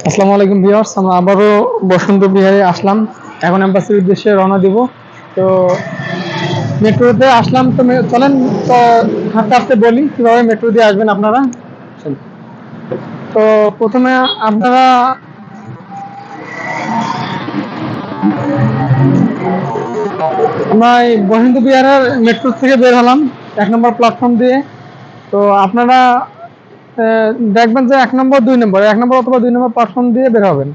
আসসালামু আলাইকুম ভিউয়ার্স, আমরা আবারও বসন্ত বিহারে আসলাম। এখন এম্বাসির উদ্দেশ্যে রওনা দিব। তো মেট্রোতে আসলাম, তো চলেন তো হাঁটতে হাঁটতে বলি কিভাবে মেট্রো দিয়ে আসবেন আপনারা। তো প্রথমে আপনারা আমরা এই বসন্ত বিহারের মেট্রো থেকে বের হলাম 1 নম্বর প্ল্যাটফর্ম দিয়ে। তো আপনারা দেখবেন যে 1 নম্বর 2 নম্বর 1 নম্বর অথবা 2 নম্বর প্ল্যাটফর্ম দিয়ে বের হবেন।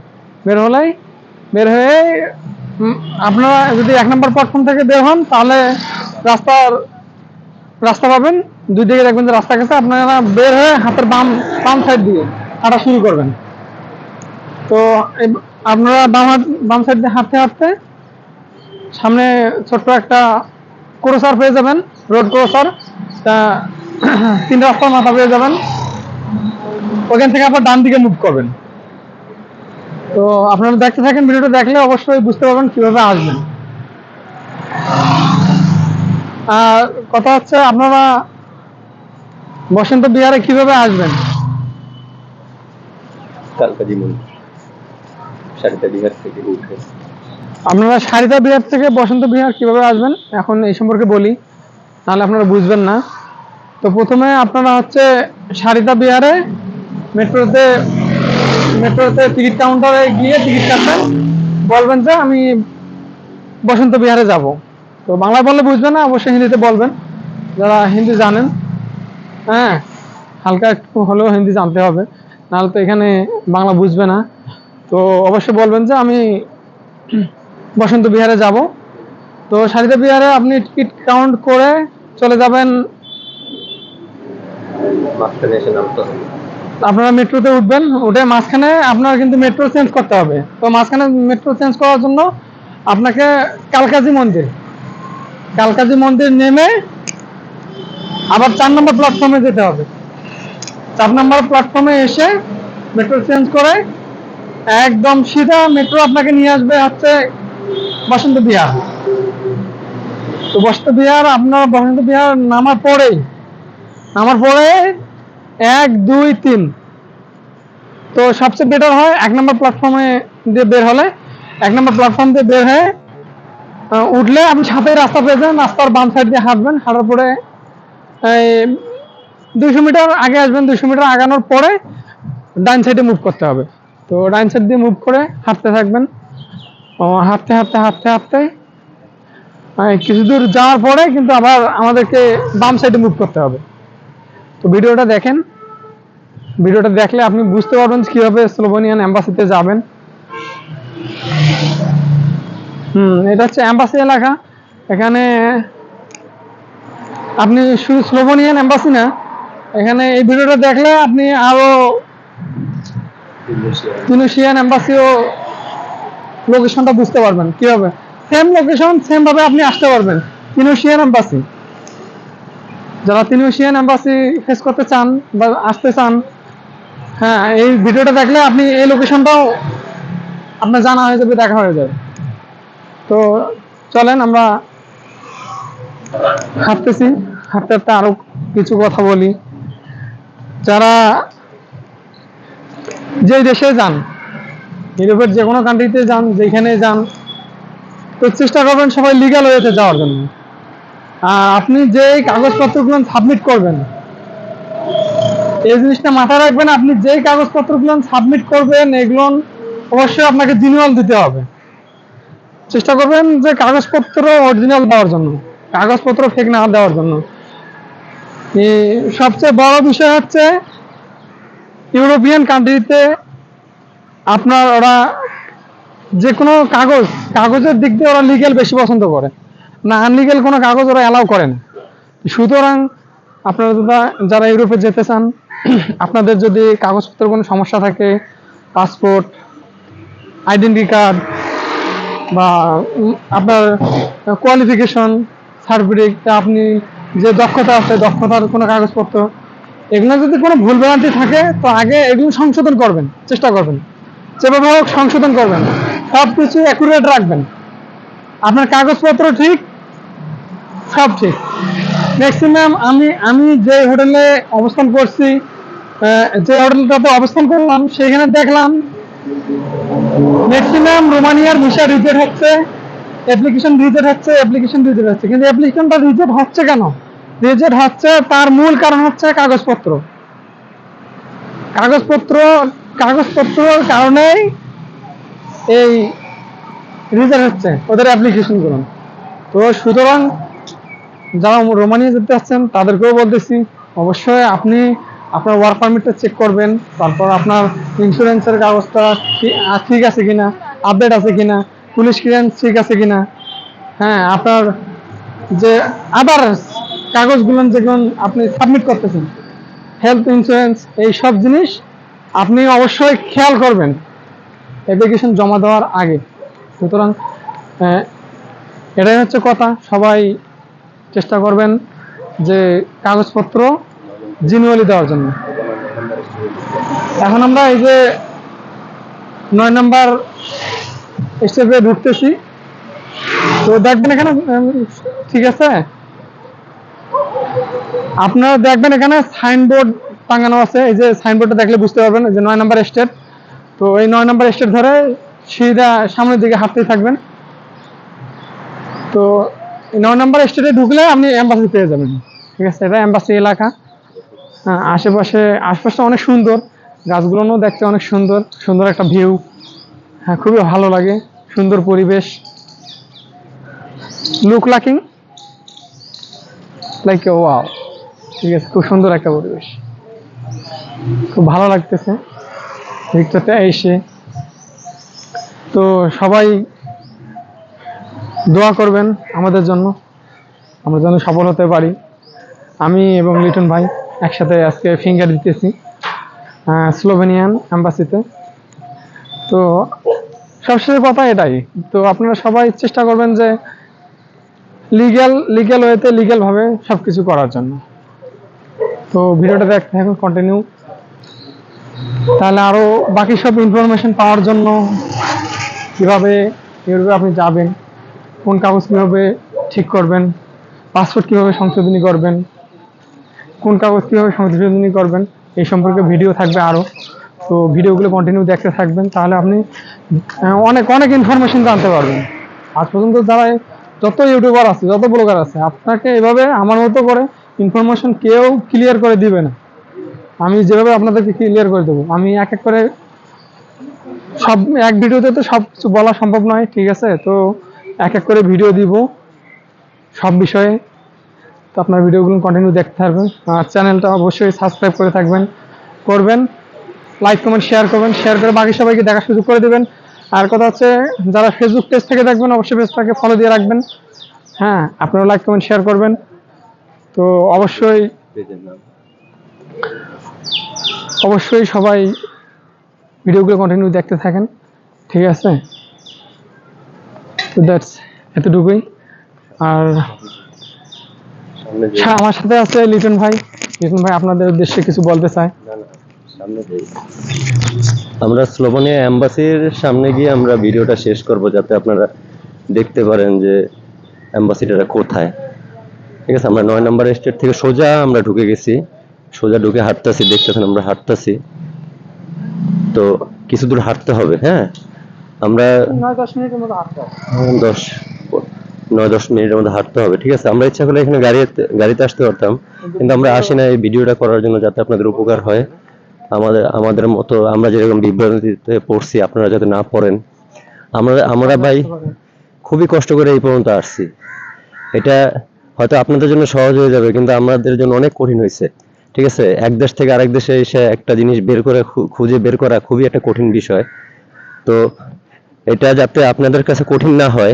বের হয়ে আপনারা যদি 1 নম্বর প্ল্যাটফর্ম থেকে বের হন তাহলে রাস্তা পাবেন। দুই দিকে দেখবেন যে রাস্তা গেছে, আপনারা বের হয়ে হাতের বাম সাইড দিয়ে হাঁটা শুরু করবেন। তো আপনারা বাম সাইড দিয়ে হাঁটতে হাঁটতে সামনে ছোট্ট একটা ক্রসার পেয়ে যাবেন, রোড ক্রসার। তা 3 রাস্তার মাথা পেয়ে যাবেন। ওখান থেকে আপনার ডান দিকে মুভ করবেন। তো আপনারা দেখতে থাকেন, ভিডিওটা দেখলে অবশ্যই বুঝতে পারবেন কিভাবে আসবেন। আর কথা হচ্ছে আপনারা বসন্ত বিহারে কিভাবে আসবেন। আপনারা সারিতা বিহার থেকে বসন্ত বিহার কিভাবে আসবেন এখন এই সম্পর্কে বলি, তাহলে আপনারা বুঝবেন না। তো প্রথমে আপনারা হচ্ছে সারিতা বিহারে মেট্রোতে টিকিট কাউন্টারে গিয়ে টিকিট কাটবেন, বলবেন যে আমি বসন্ত বিহারে যাব। তো বাংলা বললে বুঝবেন না, অবশ্যই হিন্দিতে বলবেন যারা হিন্দি জানেন। হ্যাঁ, হালকা একটু হলেও হিন্দি জানতে হবে, নাহলে তো এখানে বাংলা বুঝবে না। তো অবশ্যই বলবেন যে আমি বসন্ত বিহারে যাব। তো সারিতা বিহারে আপনি টিকিট কাউন্ট করে চলে যাবেন। আপনারা মেট্রোতে উঠবেন, উঠে মাঝখানে আপনার কিন্তু মেট্রো চেঞ্জ করতে হবে। তো মাঝখানে মেট্রো চেঞ্জ করার জন্য আপনাকে কালকাজি মন্দির নেমে আবার 4 নম্বর প্ল্যাটফর্মে যেতে হবে। 4 নম্বর প্ল্যাটফর্মে এসে মেট্রো চেঞ্জ করে একদম সিধা মেট্রো আপনাকে নিয়ে আসবে হচ্ছে বসন্ত বিহার। তো বসন্ত বিহার নামার পরে 1 2 3, তো সবচেয়ে বেটার হয় 1 নম্বর প্ল্যাটফর্মে দিয়ে বের হলে। 1 নম্বর প্ল্যাটফর্ম দিয়ে বের হয়ে উঠলে আপনি সাথে রাস্তা পেয়ে যান। রাস্তার বাম সাইড দিয়ে হাঁটবেন, হাঁটার পরে 200 মিটার আগে আসবেন। 200 মিটার আগানোর পরে ডান সাইডে মুভ করতে হবে। তো ডান সাইড দিয়ে মুভ করে হাঁটতে থাকবেন। হাঁটতে হাঁটতে হাঁটতে হাঁটতে কিছু দূর যাওয়ার পরে কিন্তু আবার আমাদেরকে বাম সাইডে মুভ করতে হবে। তো ভিডিওটা দেখলে আপনি বুঝতে পারবেন কিভাবে স্লোভেনিয়ান এম্বাসিতে যাবেন। এটা হচ্ছে এম্বাসি এলাকা। এখানে আপনি শুধু স্লোভেনিয়ান এম্বাসি না, এখানে এই ভিডিওটা দেখলে আপনি আরো তিউনিসিয়ান এম্বাসিও লোকেশনটা বুঝতে পারবেন কিভাবে। সেম লোকেশন সেম ভাবে আপনি আসতে পারবেন। তিউনিসিয়ান এম্বাসি, যারা তিউনিসিয়ান এম্বাসি ফেস করতে চান বা আসতে চান, হ্যাঁ, এই ভিডিওটা দেখলে আপনি এই লোকেশনটাও আপনার জানা হয়ে যাবে, দেখা হয়ে যাবে। তো চলেন আমরা হাঁটতে হাঁটতে আরো কিছু কথা বলি। যারা যে দেশে যান, ইউরোপের যে কোনো কান্ট্রিতে যান, যেখানে যান, তো চেষ্টা করবেন সবাই লিগ্যাল ওয়েতে যাওয়ার জন্য। আর আপনি যে কাগজপত্রগুলো সাবমিট করবেন, এই জিনিসটা মাথায় রাখবেন। আপনি যে কাগজপত্রগুলো সাবমিট করবেন এগুলো অবশ্যই আপনাকে জিনুয়াল দিতে হবে। চেষ্টা করবেন যে কাগজপত্র অরিজিনাল দেওয়ার জন্য, কাগজপত্র ফেক না দেওয়ার জন্য। সবচেয়ে বড় বিষয় হচ্ছে ইউরোপিয়ান কান্ট্রিতে আপনার ওরা যে কোনো কাগজের দিক দিয়ে ওরা লিগ্যাল বেশি পছন্দ করে না, আনলিগ্যাল কোনো কাগজ ওরা অ্যালাউ করে না। সুতরাং আপনারা যারা ইউরোপে যেতে চান, আপনাদের যদি কাগজপত্রের কোনো সমস্যা থাকে, পাসপোর্ট, আইডেন্টি কার্ড বা আপনার কোয়ালিফিকেশন সার্টিফিকেট, আপনি যে দক্ষতা আছে দক্ষতার কোনো কাগজপত্র, এগুলো যদি কোনো ভুলভ্রান্তি থাকে তো আগে এগুলো সংশোধন করবেন, চেষ্টা করবেন যেভাবে হোক সংশোধন করবেন। সব কিছু অ্যাকুরেট রাখবেন, আপনার কাগজপত্র ঠিক, সব ঠিক। ম্যাক্সিমাম আমি যে হোটেলে অবস্থান করছি যে হোটেলটাতে অবস্থান করলাম সেখানে দেখলাম ম্যাক্সিমাম রোমানিয়ার ভিসা রিজেক্ট হচ্ছে, অ্যাপ্লিকেশন রিজেক্ট হচ্ছে, কিন্তু অ্যাপ্লিকেশনটা রিজেক্ট হচ্ছে কেন? রিজেক্ট হচ্ছে তার মূল কারণ হচ্ছে কাগজপত্র। কাগজপত্র কাগজপত্রের কারণেই এই রিজেক্ট হচ্ছে ওদের অ্যাপ্লিকেশন গুলো। তো সুতরাং যারা রোমানিয়া যেতে চাচ্ছেন তাদেরকেও বলতেছি, অবশ্যই আপনি আপনার ওয়ার্ক পারমিটটা চেক করবেন, তারপর আপনার ইন্স্যুরেন্সের কাগজটা ঠিক আছে কিনা, আপডেট আছে কিনা, পুলিশ ক্লিয়ারেন্স ঠিক আছে কিনা, হ্যাঁ আপনার যে আদার্স কাগজগুলো যেগুলো আপনি সাবমিট করতেছেন, হেলথ ইন্স্যুরেন্স, এই সব জিনিস আপনি অবশ্যই খেয়াল করবেন অ্যাপ্লিকেশন জমা দেওয়ার আগে। সুতরাং এটাই হচ্ছে কথা, সবাই চেষ্টা করবেন যে কাগজপত্র জিনুয়ালি দেওয়ার জন্য। এখন আমরা এই যে 9 নম্বর স্টেপে ঢুকতেছি, তো দেখবেন এখানে ঠিক আছে, আপনারা দেখবেন এখানে সাইনবোর্ড টাঙানো আছে। এই যে সাইনবোর্ডটা দেখলে বুঝতে পারবেন যে 9 নম্বর স্টেপ। তো এই 9 নম্বর স্টেপ ধরে সিধা সামনের দিকে হাঁটতে থাকবেন। তো 9 নম্বর স্টেটে ঢুকলে আপনি এম্বাসি পেয়ে যাবেন। ঠিক আছে, এটা এম্বাসি এলাকা। হ্যাঁ, আশপাশটা অনেক সুন্দর, গাছগুলোও দেখতে অনেক সুন্দর, সুন্দর একটা ভিউ। হ্যাঁ, খুবই ভালো লাগে, সুন্দর পরিবেশ, লুক লাইক ওয়াও। ঠিক আছে, খুব সুন্দর একটা পরিবেশ, খুব ভালো লাগতেছে ভিক্টোরিয়াতে এসে। তো সবাই দোয়া করবেন আমাদের জন্য, আমরা যেন সফল হতে পারি। আমি এবং লিটন ভাই একসাথে আজকে ফিঙ্গার দিতেছি স্লোভেনিয়ান এম্বাসিতে। তো সবশেষ কথা এটাই, তো আপনারা সবাই চেষ্টা করবেন যে লিগ্যাল ওয়েতে লিগ্যালভাবে সব কিছু করার জন্য। তো ভিডিওটা দেখতে থাকুন কন্টিনিউ, তাহলে আরও বাকি সব ইনফরমেশন পাওয়ার জন্য, কীভাবে ইউরোপে আপনি যাবেন, কোন কাগজ কীভাবে ঠিক করবেন, পাসপোর্ট কীভাবে সংশোধনী করবেন, কোন কাগজ কীভাবে সংশোধনী করবেন, এই সম্পর্কে ভিডিও থাকবে আরও। তো ভিডিওগুলো কন্টিনিউ দেখতে থাকবেন, তাহলে আপনি অনেক অনেক ইনফরমেশন জানতে পারবেন। আজ পর্যন্ত যারা যত ইউটিউবার আছে, যত ব্লগার আছে, আপনাকে এভাবে আমার মতো করে ইনফরমেশন কেউ ক্লিয়ার করে দিবে না। আমি যেভাবে আপনাদেরকে ক্লিয়ার করে দেবো, আমি এক এক করে সব এক ভিডিওতে তো সব কিছু বলা সম্ভব নয়। ঠিক আছে, তো এক এক করে ভিডিও দিব সব বিষয়ে। তো আপনার ভিডিওগুলো কন্টিনিউ দেখতে থাকবেন, আর চ্যানেলটা অবশ্যই সাবস্ক্রাইব করে করবেন, লাইক কমেন্ট শেয়ার করবেন, শেয়ার করে বাকি সবাইকে দেখার সুযোগ করে দেবেন। আর কথা হচ্ছে, যারা ফেসবুক পেজ থেকে দেখবেন অবশ্যই পেজটাকে ফলো দিয়ে রাখবেন। হ্যাঁ, আপনারা লাইক কমেন্ট শেয়ার করবেন। তো অবশ্যই সবাই ভিডিওগুলো কন্টিনিউ দেখতে থাকেন। ঠিক আছে, তো দ্যাটস এতটুকুই। আর আমার সাথে আছে লিটন ভাই। লিটন ভাই আপনাদের উদ্দেশ্যে কিছু বলতে চাই। আমরা স্লোভেনিয়া এম্বাসির সামনে গিয়ে আমরা ভিডিওটা শেষ করব, যাতে আপনারা দেখতে পারেন যে এম্বাসিটা কোথায়। ঠিক আছে, আমরা 9 নম্বর স্টেট থেকে সোজা আমরা ঢুকে গেছি, সোজা ঢুকে হাঁটতেছি, দেখতেছেন আমরা হাঁটতেছি। তো কিছু দূর হাঁটতে হবে। হ্যাঁ, আমরা 9-10 মিনিটের মতো হাঁটতে হবে। 9-10 মিনিটের মধ্যে হাঁটতে হবে। ঠিক আছে, আমরা ইচ্ছা করলে এখানে গাড়িতে আসতে পারতাম, কিন্তু আমরা আসি না এই ভিডিওটা করার জন্য, যাতে আপনাদের উপকার হয়। আমাদের মতো আমরা যেরকম বিভ্রান্তিতে পড়ছি, আপনারা যাতে না পড়েন। আমরা ভাই খুবই কষ্ট করে এই পর্যন্ত আসছি। এটা হয়তো আপনাদের জন্য সহজ হয়ে যাবে, কিন্তু আমাদের জন্য অনেক কঠিন হয়েছে। ঠিক আছে, এক দেশ থেকে আরেক দেশে এসে একটা জিনিস খুঁজে বের করা খুবই একটা কঠিন বিষয়। তো এটা যাতে আপনাদের কাছে কঠিন না হয়,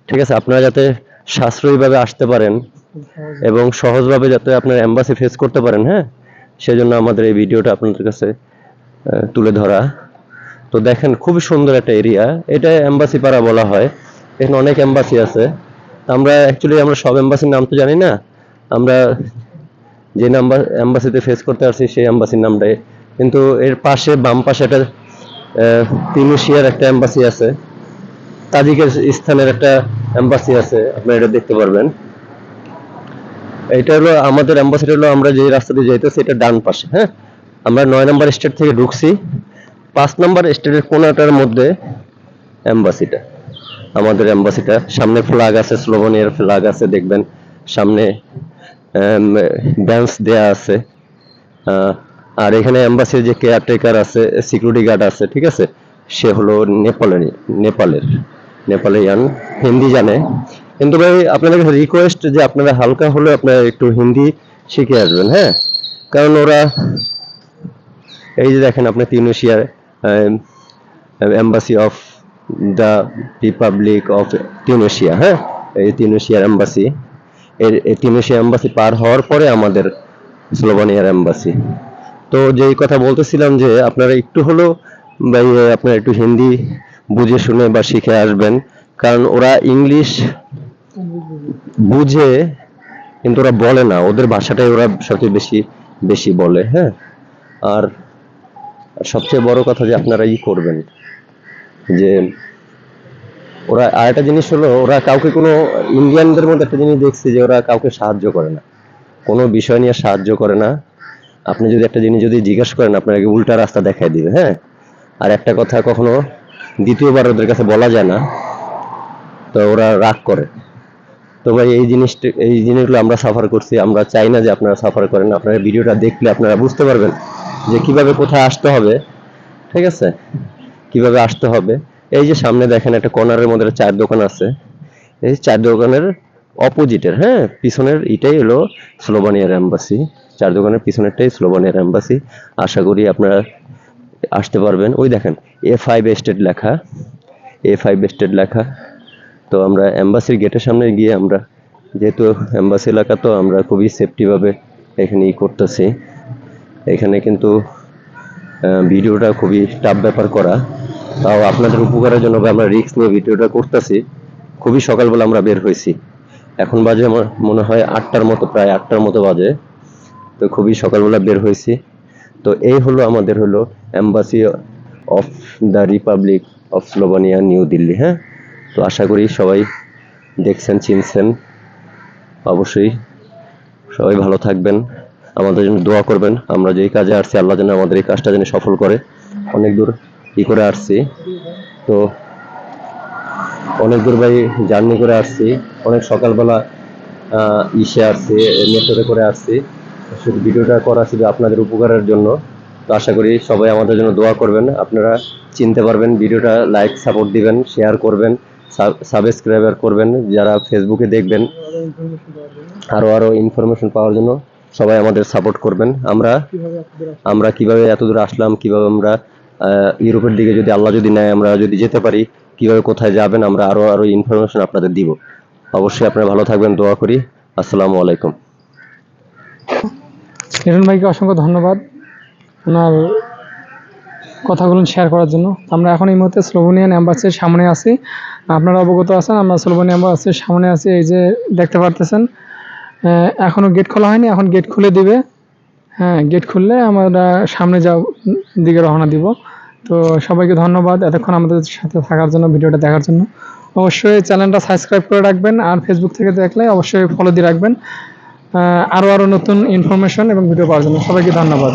ঠিক আছে, আপনারা যাতে সাশ্রয়ীভাবে আসতে পারেন এবং সহজভাবে যাতে আপনার এম্বাসি ফেস করতে পারেন। হ্যাঁ, সেজন্য আমাদের এই ভিডিওটা আপনাদের কাছে তুলে ধরা। তো দেখেন, খুবই সুন্দর একটা এরিয়া, এটা এম্বাসি পাড়া বলা হয়। এখানে অনেক এম্বাসি আছে। আমরা সব এম্বাসির নাম তো জানি না। আমরা যে এম্বাসিতে ফেস করতে আসছি সেই এম্বাসির নামটাই, কিন্তু এর পাশে বাম পাশে একটা তিউনিসিয়ার একটা এম্বাসি আছে, তাজিকিস্তানের একটা এম্বাসি আছে, আপনারা এটা দেখতে পারবেন। এটা হলো আমাদের এম্বাসিটা, হলো আমরা যে রাস্তা দিয়ে যাইতেছি এটা ডান পাশে। হ্যাঁ, আমরা 9 নম্বর স্টেট থেকে ঢুকছি, 5 নম্বর স্টেটের কোনাটার মধ্যে এম্বাসিটা, আমাদের এম্বাসিটা। সামনে ফ্ল্যাগ আছে, স্লোভেনিয়ার ফ্ল্যাগ আছে দেখবেন সামনে, বেঞ্চ দেয়া আছে। আর এখানে এম্বাসির যে কেয়ারটেকার আছে, সিকিউরিটি গার্ড আছে, ঠিক আছে, সে হলো নেপালিয়ান, হিন্দি জানে। কিন্তু ভাই আপনাদের কাছে রিকোয়েস্ট যে আপনারা হালকা হলে আপনারা একটু হিন্দি শিখে আসবেন, হ্যাঁ, কারণ ওরা এই যে দেখেন আপনি তিউনিসিয়ার embassy of the republic of Tunisia, হ্যাঁ, এই তিউনিসিয়ার এম্বাসি, এই তিউনিসিয়া এম্বাসি পার হওয়ার পরে আমাদের স্লোভেনিয়ার এম্বাসি। তো যেই কথা বলতেছিলাম যে আপনারা একটু হলেও ভাই আপনারা একটু হিন্দি বুঝে শুনে বা শিখে আসবেন, কারণ ওরা ইংলিশ বুঝে কিন্তু ওরা বলে না, ওদের ভাষাটাই ওরা সবচেয়ে বেশি বেশি বলে, হ্যাঁ। আর সবচেয়ে বড় কথা যে আপনারা করবেন যে ওরা আরেকটা জিনিস হলো, ওরা কাউকে কোনো ইন্ডিয়ানদের মধ্যে একটা জিনিস দেখছি যে ওরা কাউকে সাহায্য করে না, কোনো বিষয় নিয়ে সাহায্য করে না। আপনি যদি একটা জিনিস যদি জিজ্ঞেস করেন আপনাকে উল্টা রাস্তা দেখাই দিবে, হ্যাঁ। আর একটা কথা কখনো দ্বিতীয়বার ওদের কাছে বলা যায় না, তো ওরা রাগ করে। তো ভাই এই জিনিসগুলো আমরা সাফার করছি, আমরা চাই না যে আপনারা সাফার করেন। আপনারা ভিডিওটা দেখলে আপনারা বুঝতে পারবেন যে কিভাবে কোথায় আসতে হবে, ঠিক আছে, কিভাবে আসতে হবে। এই যে সামনে দেখেন একটা কর্নারের মধ্যে একটা চায়ের দোকান আছে, এই চায়ের দোকানের অপোজিটের, হ্যাঁ, পিছনের এটাই হলো স্লোভেনিয়ার এম্বাসি। চায়ের দোকানের পিছনেরটাই স্লোভেনিয়ার এম্বাসি। আশা করি আপনারা আসতে পারবেন। ওই দেখেন A5 স্টেট লেখা, A5 স্টেট লেখা। তো আমরা এম্বাসির গেটের সামনে গিয়ে আমরা, যেহেতু এম্বাসি এলাকা, তো আমরা খুবই সেফটি ভাবে এখানে করতেছি। এখানে কিন্তু ভিডিওটা খুবই টাফ ব্যাপার করা, তাও আপনাদের উপকারের জন্য আমরা রিস্ক নিয়ে ভিডিওটা করতেছি। খুবই সকালবেলা আমরা বের হয়েছি, এখন বাজে আমার মনে হয় 8টার মতো, প্রায় 8টার মতো বাজে। তো খুবই সকালবেলা বের হয়েছি। তো এই হলো আমাদের হলো embassy of the republic of Slovenia, new Delhi, হ্যাঁ। তো আশা করি সবাই দেখছেন, চিনছেন। অবশ্যই সবাই ভালো থাকবেন, আমাদের জন্য দোয়া করবেন। আমরা যেই কাজে আসছি আল্লাহ যেন আমাদের এই কাজটা যেন সফল করে। অনেক দূর করে আসছি, তো অনেক দূর ভাই জার্নি করে আসছি, অনেক সকালবেলা ইসে আসছি, মেট্রোতে করে আসছি। শুধু ভিডিওটা করা ছিল আপনাদের উপকারের জন্য। তো আশা করি সবাই আমাদের জন্য দোয়া করবেন, আপনারা চিনতে পারবেন। ভিডিওটা লাইক সাপোর্ট দিবেন, শেয়ার করবেন, সাবস্ক্রাইবার করবেন যারা ফেসবুকে দেখবেন। আরো ইনফরমেশন পাওয়ার জন্য সবাই আমাদের সাপোর্ট করবেন। আমরা কিভাবে এত দূর আসলাম, কিভাবে আমরা ইউরোপের দিকে যদি আল্লাহ যদি নেয়, আমরা যদি যেতে পারি, কিভাবে কোথায় যাবেন, আমরা আরো ইনফরমেশন আপনাদের দিব। অবশ্যই আপনারা ভালো থাকবেন, দোয়া করি। আসসালামু আলাইকুম। লিটন ভাইকে অসংখ্য ধন্যবাদ ওনার কথাগুলো শেয়ার করার জন্য। আমরা এখন এই মুহূর্তে স্লোভেনিয়ান এম্বাসির সামনে আছি, আপনারা অবগত আছেন আমরা স্লোভেনিয়ান এম্বাসির সামনে আছি। এই যে দেখতে পারতেছেন, এখনো গেট খোলা হয়নি, এখন গেট খুলে দিবে। হ্যাঁ, গেট খুললে আমরা সামনে দিকে রওনা দিব। তো সবাইকে ধন্যবাদ এতক্ষণ আমাদের সাথে থাকার জন্য, ভিডিওটা দেখার জন্য। অবশ্যই চ্যানেলটা সাবস্ক্রাইব করে রাখবেন, আর ফেসবুক থেকে দেখলে অবশ্যই ফলো দিয়ে রাখবেন আরো নতুন ইনফরমেশন এবং ভিডিও পাওয়ার জন্য। সবাইকে ধন্যবাদ।